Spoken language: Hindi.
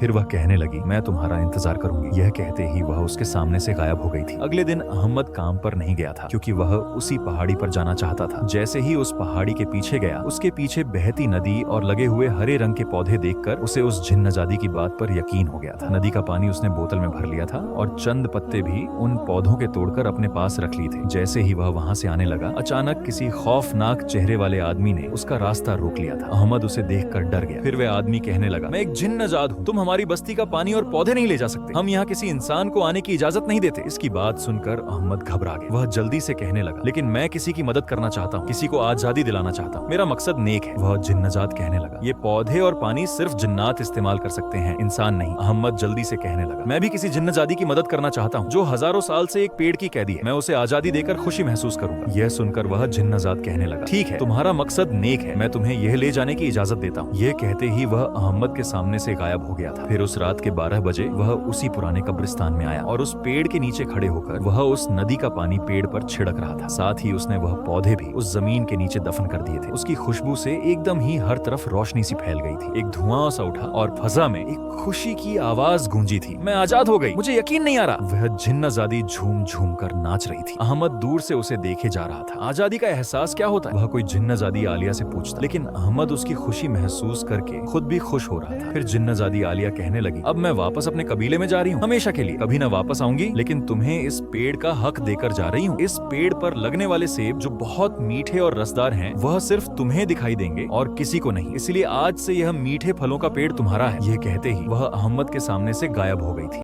फिर वह कहने लगी, मैं तुम्हारा इंतजार करूंगी। यह कहते ही वह उसके सामने से गायब हो गई थी। अगले दिन अहमद काम पर नहीं गया था क्योंकि वह उसी पहाड़ी पर जाना चाहता था। जैसे ही उस पहाड़ी के पीछे गया, उसके पीछे बहती नदी और लगे हुए हरे रंग के पौधे देखकर उसे उस जिन्नजादी की बात पर यकीन हो गया था। नदी का पानी उसने बोतल में भर लिया था और चंद पत्ते भी उन पौधों के तोड़कर अपने पास रख लिए थे। जैसे ही वह वहां से आने लगा, अचानक किसी खौफनाक चेहरे वाले आदमी ने उसका रास्ता रोक लिया था। अहमद उसे देखकर डर गया। फिर वह आदमी कहने लगा, मैं एक जिन्नजाद हूँ, तुम हमारी बस्ती का पानी और पौधे नहीं ले जा सकते। हम यहाँ किसी इंसान को आने की इजाजत नहीं देते। इसकी बात सुनकर अहमद घबरा गया। वह जल्दी से कहने लगा, लेकिन मैं किसी की मदद करना चाहता हूँ, किसी को आजादी दिलाना चाहता हूँ, मेरा मकसद नेक है। वह जिन्नजाद कहने लगा, ये पौधे और पानी सिर्फ जिन्नात इस्तेमाल कर सकते हैं, इंसान नहीं। अहमद जल्दी से कहने लगा, मैं भी किसी जिन्नजादी की मदद करना चाहता हूँ जो हजारों साल से एक पेड़ की कैदी है। मैं उसे आजादी देकर खुशी महसूस करूंगा। यह सुनकर वह जिन्नजाद कहने लगा, ठीक है, तुम्हारा मकसद नेक है, मैं तुम्हें यह ले जाने की इजाजत देता हूँ। यह कहते ही वह अहमद के सामने से गायब हो गया था। फिर उस रात के 12 बजे वह उसी पुराने कब्रिस्तान में आया और उस पेड़ के नीचे खड़े होकर वह उस नदी का पानी पेड़ पर छिड़क रहा था। साथ ही उसने वह पौधे भी उस जमीन के नीचे दफन कर दिए थे। उसकी खुशबू से एकदम ही हर तरफ रोशनी सी फैल गई थी। एक धुआं सा उठा और फजा में एक खुशी की आवाज गूंजी थी, मैं आजाद हो गई, मुझे यकीन नहीं आ रहा। वह जिन्नजादी झूम झूम कर नाच रही थी। अहमद दूर से उसे देखे जा रहा था। आजादी का एहसास क्या होता है, वह कोई जिन्नजादी आलिया से पूछता, लेकिन अहमद उसकी खुशी महसूस करके खुद भी खुश हो रहा था। फिर जिन्नजादी आलिया कहने लगी, अब मैं वापस अपने कबीले में जा रही हूँ, हमेशा के लिए, कभी न वापस आऊंगी, लेकिन तुम्हें इस पेड़ का हक देकर जा रही हूँ। इस पेड़ पर लगने वाले सेब जो बहुत मीठे और रसदार हैं, वह सिर्फ तुम्हें दिखाई देंगे और किसी को नहीं। इसलिए आज से यह मीठे फलों का पेड़ तुम्हारा है। यह कहते ही वह अहमद के सामने से गायब हो गई थी।